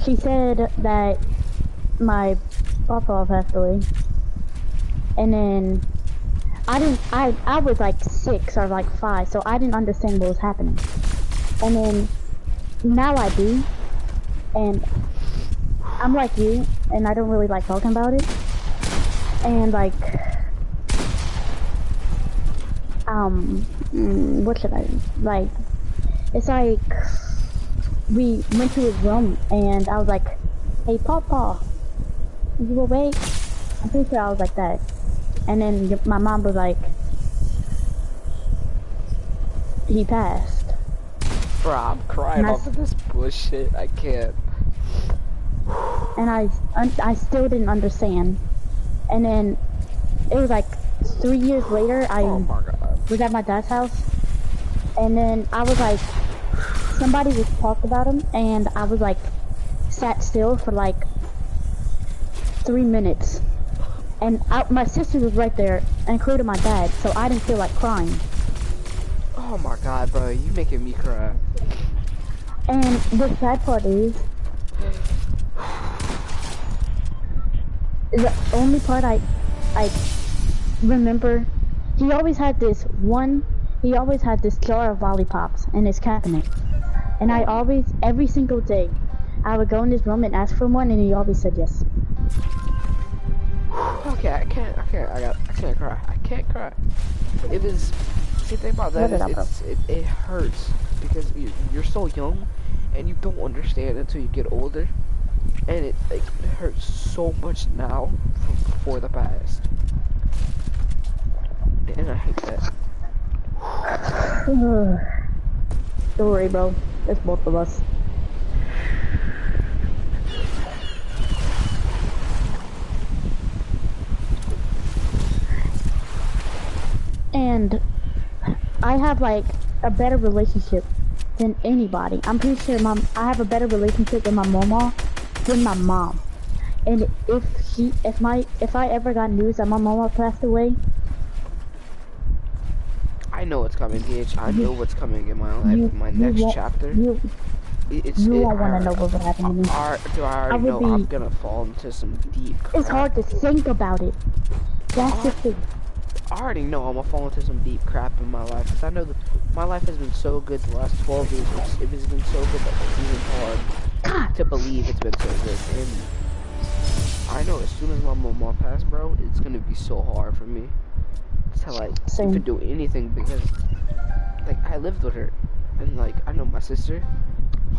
she said that my papa passed away. And then I was like 6 or like 5, so I didn't understand what was happening. And then now I do, and I'm like you, and I don't really like talking about it. And like, what should I do? Like, it's like we went to his room, and I was like, hey Papa, you awake? I'm pretty sure I was like that. And then my mom was like, he passed. Bro, I'm crying off of this bullshit. I can't. And I still didn't understand. And then it was like 3 years later, I was at my dad's house. And then I was like, somebody was talking about him, and I was like, sat still for like 3 minutes. And my sister was right there, including my dad, so I didn't feel like crying. Oh my god, bro, you making me cry. And the sad part is, the only part I remember, he always had this jar of lollipops in his cabinet. And I always, every single day, I would go in his room and ask for one, and he always said yes. Okay, I can't cry. I can't cry. It is, see, the thing about that is it hurts because you're so young and you don't understand until you get older, and it hurts so much now from before the past, and I hate that. Don't worry, bro. It's both of us. And I have like a better relationship than anybody. I'm pretty sure I have a better relationship with my mama than my mom. And if I ever got news that my mama passed away, I know what's coming, gaige. I know what's coming in my life, my next chapter. You won't want to know what would happen to me. Do I already know I'm gonna fall into some deep crap? It's hard to think about it. That's the thing. I already know I'm gonna fall into some deep crap in my life, because I know that my life has been so good the last 12 years. It has been so good that it's even hard. God. to believe it's been so good. And I know as soon as my mom passed, bro, it's gonna be so hard for me to like even Same. do anything because like I lived with her, and like I know my sister,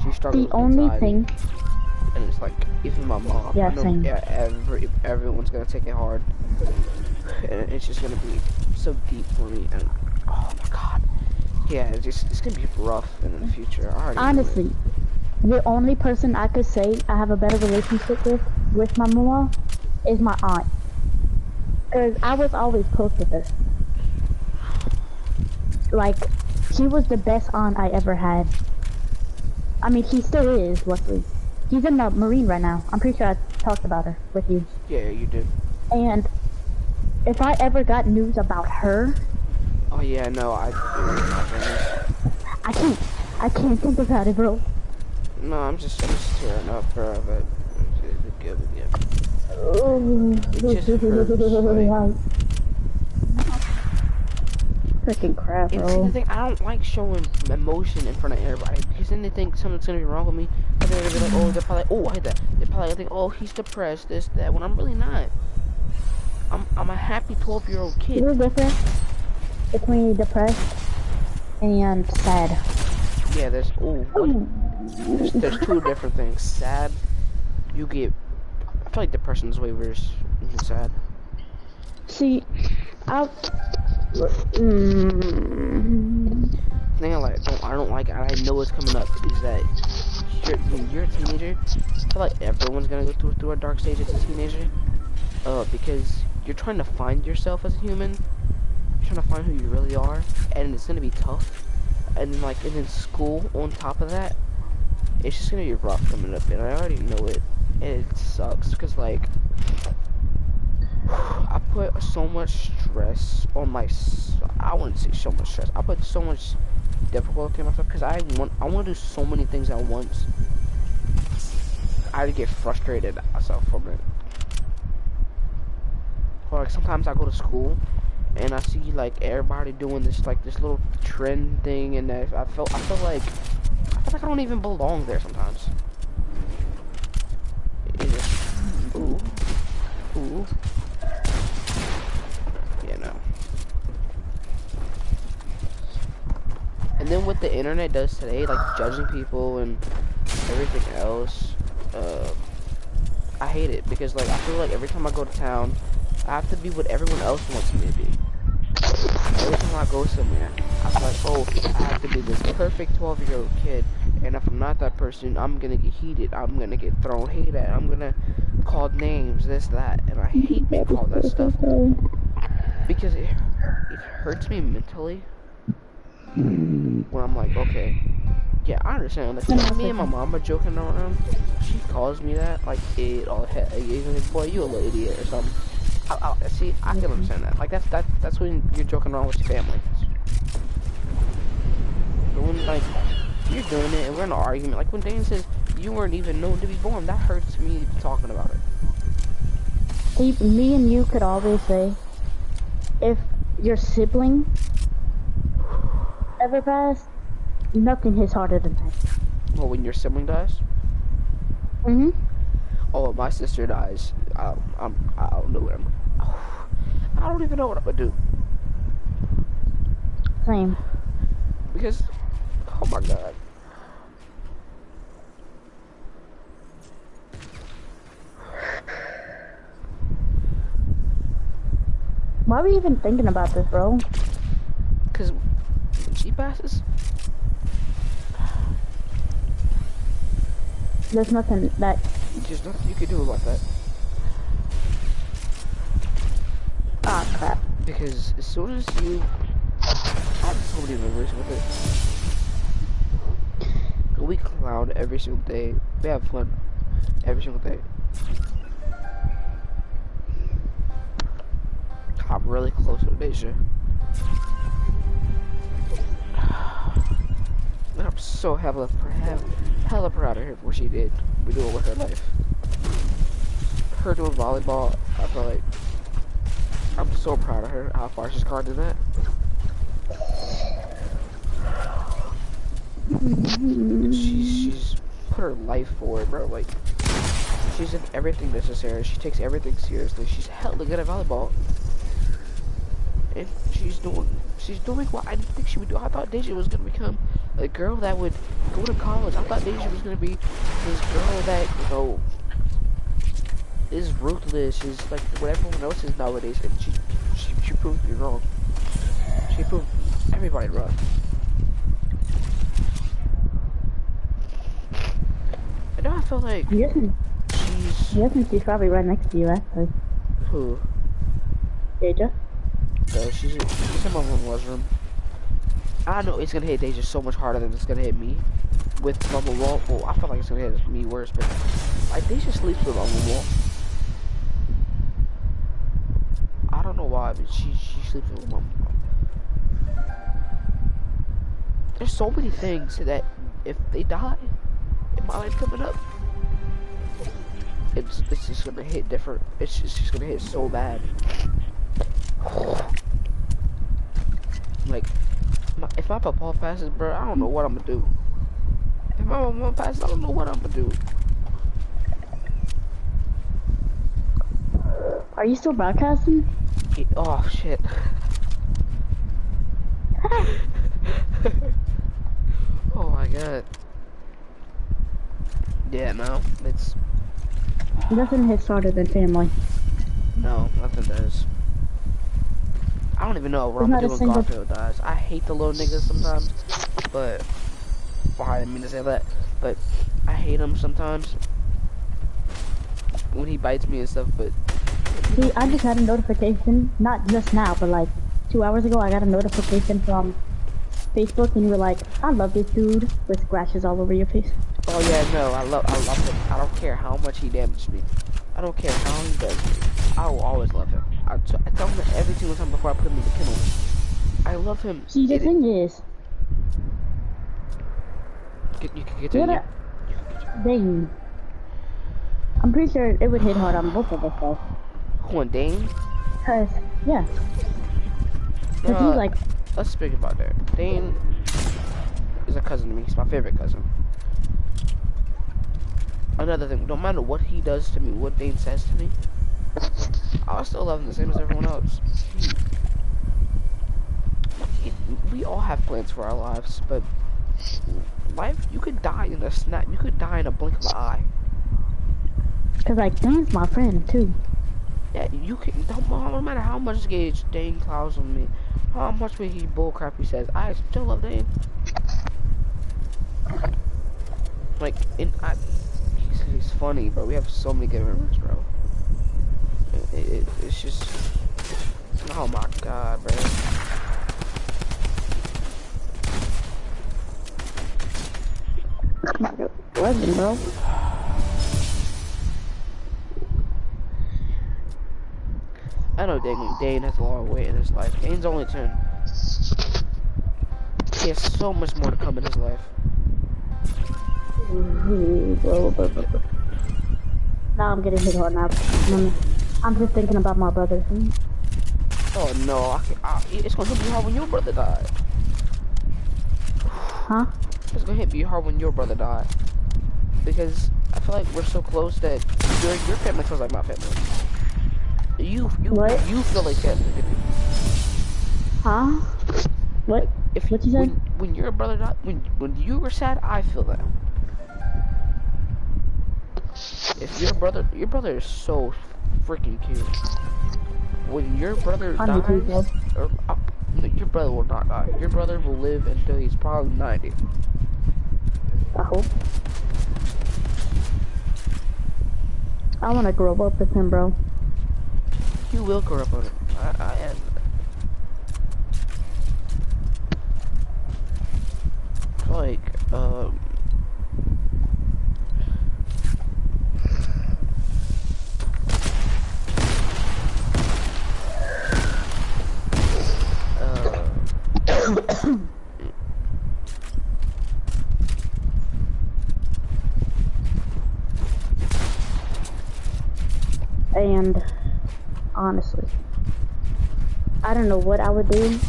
she struggles The with only anxiety, thing. and it's like even my mom, I Yeah, know same. everyone's gonna take it hard, and it's just gonna be so deep for me. And oh my god, yeah, it's gonna be rough in the future. I already know it. Honestly, the only person I could say I have a better relationship with my mama is my aunt. Cause I was always close with her. Like, she was the best aunt I ever had. I mean, he still is, luckily. He's in the Marine right now. I'm pretty sure I talked about her with you. Yeah, you did. And if I ever got news about her, Oh yeah, no, I do with my friends. I can't. I can't think about it, bro. No, I'm just tearing up, bro. But it just hurts. Like, Freaking crap, and see the bro. thing, I don't like showing emotion in front of everybody because then they think something's gonna be wrong with me. And they're gonna be like, oh, they're probably, oh, I hate that. They're probably gonna think, oh, he's depressed, this, that. When I'm really not. I'm a happy 12-year-old kid. There's a difference between depressed and sad. Yeah, there's, oh, what? There's two different things. Sad, you get, I feel like depression's way worse than sad. See, I'll. The thing I don't like, and I know it's coming up, is that when you're a teenager, I feel like everyone's gonna go through a dark stage as a teenager. Because you're trying to find yourself as a human, you're trying to find who you really are, and it's gonna be tough. And then school on top of that, it's just gonna be rough coming up, and I already know it. And it sucks, because like, I put so much stress on I wouldn't say so much stress, I put so much difficulty on myself, because I want to do so many things at once. I get frustrated at myself from it. Or like sometimes I go to school and I see like everybody doing this little trend thing, and I feel like I don't even belong there sometimes. It's just, ooh, yeah, no. And then what the internet does today, like judging people and everything else, I hate it because like I feel like every time I go to town, I have to be what everyone else wants me to be. Every time I go somewhere, I feel like, oh, I have to be this perfect 12-year-old kid, and if I'm not that person, I'm gonna get heated, I'm gonna get thrown hate at, I'm gonna called names, this, that, and I hate being called that stuff because it hurts me mentally when I'm like, okay, yeah, I understand. Like, me and my mom are joking around. She calls me that, like, idiot, all heck, even boy, you a little idiot or something. See, I can understand that. Like, that's when you're joking around with your family. But when, like, you're doing it and we're in an argument, like when Dan says you weren't even known to be born, that hurts me talking about it. See, me and you could always say, if your sibling ever passed, nothing hits harder than that. Well, when your sibling dies? Mm-hmm. Oh, my sister dies. I don't know what I don't even know what I'm gonna do. Same. Because, oh my god. Why are we even thinking about this, bro? Because when she passes, There's nothing that... there's nothing you can do about that. Ah, crap. Because as soon as you... I have so many memories with it. We clown every single day. We have fun every single day. I'm really close with Deja. I'm so hella proud of her for what she did. We do it with her life. Her doing volleyball, I feel like I'm so proud of her. How far she's gone to that. She's put her life forward, bro. Like, she's in everything necessary. She takes everything seriously. She's hella good at volleyball. And she's doing what I didn't think she would do. I thought Deja was gonna become a girl that would go to college. I thought Deja was gonna be this girl that, you know, is ruthless, is like what everyone else is nowadays, and she proved me wrong. She proved everybody wrong. And now I feel like she's probably right next to you, actually. Who? Deja? She's in my room. I know it's gonna hit Deja so much harder than it's gonna hit me. With bubble wall. Well, I feel like it's gonna hit me worse, but like Deja sleeps with bubble wall. I don't know why, but she sleeps with bubble wall. There's so many things that if they die in my life coming up, it's just gonna hit different. It's just gonna hit so bad. Like, if my papa passes, bro, I don't know what I'm gonna do. If my mama passes, I don't know what I'm gonna do. Are you still broadcasting? Oh shit. Oh my god. Yeah, no, it's nothing hits harder than family. no, nothing does. I don't even know what I'm gonna do when Garfield dies. I hate the little niggas sometimes, but well, I didn't mean to say that, but I hate him sometimes when he bites me and stuff. But see, I just had a notification, not just now, but like 2 hours ago. I got a notification from Facebook, and you were like, "I love this dude," with scratches all over your face. oh yeah, no, I love him. I don't care how much he damaged me. I don't care how he does me. I will always love him. I tell him every single time before I put him in the kennel. I love him. See, the thing is, you can get to Dane. I'm pretty sure it would hit hard on both of us though. Who, on Dane? Cause yeah, cause he's like. Let's speak about that. Dane is a cousin to me. He's my favorite cousin. Another thing, no matter what he does to me, what Dane says to me, I still love him the same as everyone else. We all have plans for our lives, but life, you could die in a snap. You could die in a blink of an eye. Cause like Dane's my friend too. Yeah, you can. No matter how much Gage Dane clouds on me, how much he bullcrap he says, I still love Dane. Like, he's funny, bro. We have so many good memories, bro. It's just, oh my god, bro. Legend, bro. I know Dane has a long way in his life. Dane's only 10. He has so much more to come in his life. Now I'm getting hit hard now. I'm just thinking about my brothers. Oh no, it's gonna hit me hard when your brother died. Huh? It's gonna hit me hard when your brother died. Because I feel like we're so close that your family feels like my family. You feel like family. Huh? What? What you said? When your brother died, when you were sad, I feel that. If your brother is so freaking cute. When your brother dies, your brother will not die. Your brother will live until he's probably 90. I hope. I want to grow up with him, bro. You will grow up with him. I am. Like, and honestly, I don't know what I would do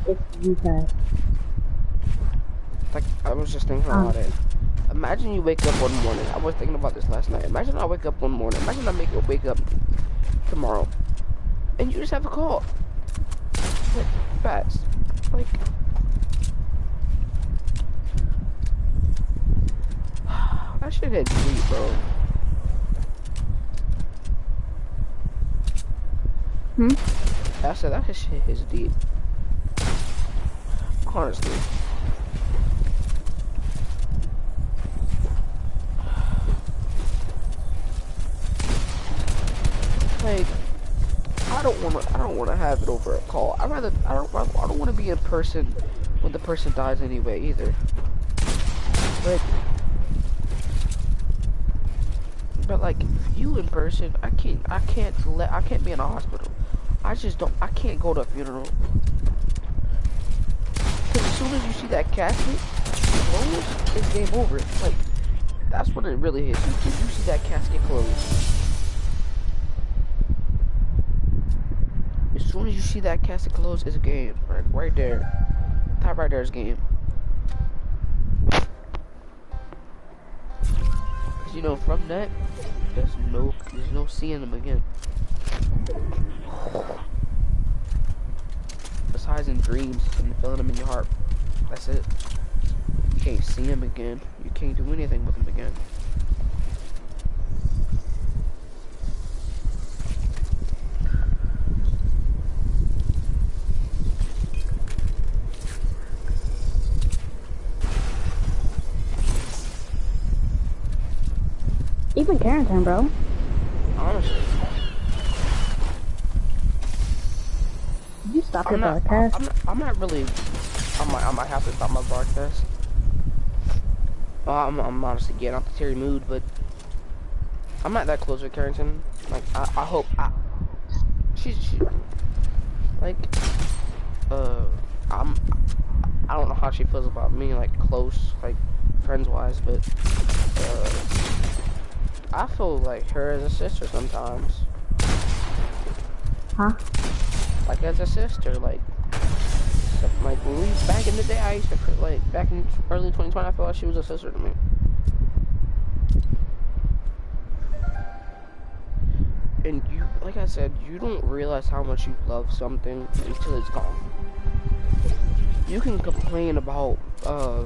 if you guys. like, I was just thinking about it. Imagine you wake up one morning. I was thinking about this last night. Imagine I wake up one morning. Imagine I wake up tomorrow, and you just have a call. Like, fast. Like, that shit hit deep, bro. I said that shit is deep. Honestly. Like, I don't wanna have it over a call. I don't wanna be in person when the person dies anyway either. Like, but like, you in person, I can't be in a hospital. I can't go to a funeral. Cause as soon as you see that casket close, it's game over. Like, that's when it really hits. You see that casket close. As soon as you see that casket close, it's a game. Right there. That right there is game. Cause you know, from that, there's no seeing them again. Besides in dreams and feeling them in your heart. That's it. You can't see them again. You can't do anything with them again. Even Carrington, bro. Honestly. You stop your broadcast. I'm not really. I might have to stop my broadcast. I'm honestly getting off the Terry mood, but I'm not that close with Carrington. Like, I hope. She like, I don't know how she feels about me, like, close, like, friends-wise, but, I feel like her as a sister sometimes. Huh? Like, as a sister, like when we, back in the day, I used to, like, back in early 2020, I felt like she was a sister to me. And you, like I said, you don't realize how much you love something until it's gone. You can complain about, how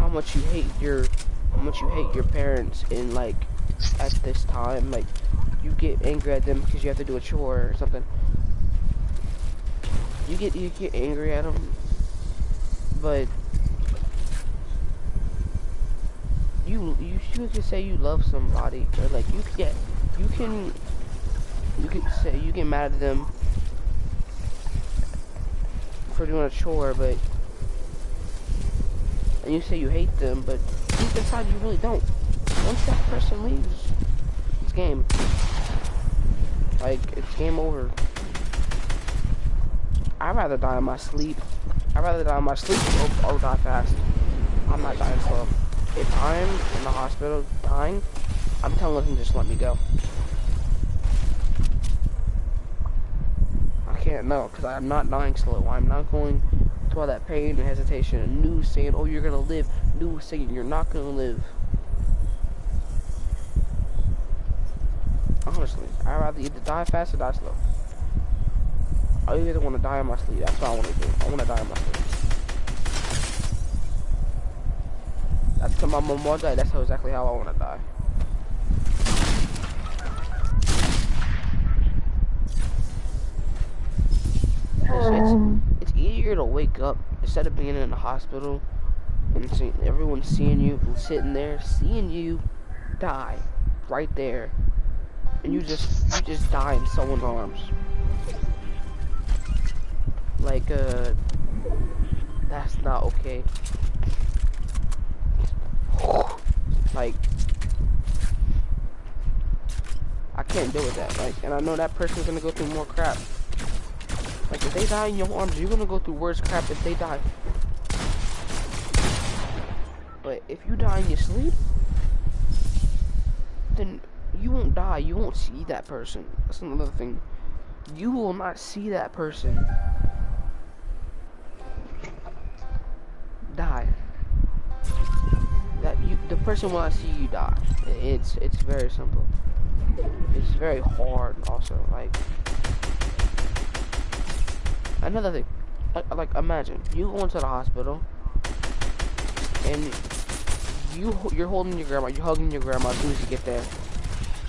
much you hate your parents in, like, at this time, like, you get angry at them because you have to do a chore or something. You get angry at them, but you can say you love somebody, or like you can say you get mad at them for doing a chore, but and you say you hate them, but deep inside you really don't. Once that person leaves, it's game. Like, it's game over. I'd rather die in my sleep. I'd rather die in my sleep or die fast. I'm not dying slow. If I'm in the hospital dying, I'm telling him just let me go. I can't, no, because I'm not dying slow. I'm not going through all that pain and hesitation and news saying, oh, you're gonna live. News saying you're not gonna live. Honestly, I'd rather either die fast or die slow. I either want to die in my sleep. That's what I want to do. I want to die in my sleep. That's to my mom one day. That's exactly how I want to die. It's easier to wake up instead of being in the hospital and seeing everyone seeing you, sitting there, seeing you die right there, and you just die in someone's arms. Like, that's not okay. Like, I can't deal with that. Like, and I know that person's gonna go through more crap. Like, if they die in your arms, you're gonna go through worse crap if they die. But if you die in your sleep, then you won't die. You won't see that person. That's another thing. You will not see that person die. person want to see you die. It's very simple. It's very hard also. Like another thing, like imagine you go into the hospital and you're holding your grandma, you're hugging your grandma. As soon as you get there,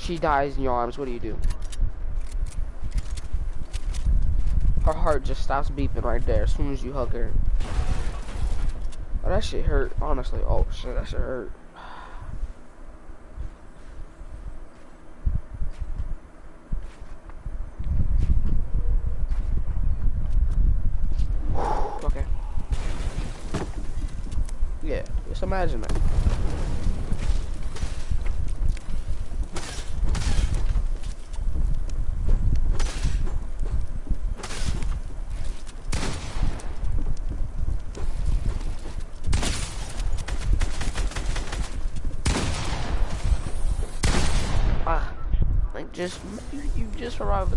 she dies in your arms. What do? Her heart just stops beeping right there as soon as you hug her. Oh, that shit hurt, honestly. Oh shit, that shit hurt. Okay. Yeah, just imagine that. Like just you just arrived at the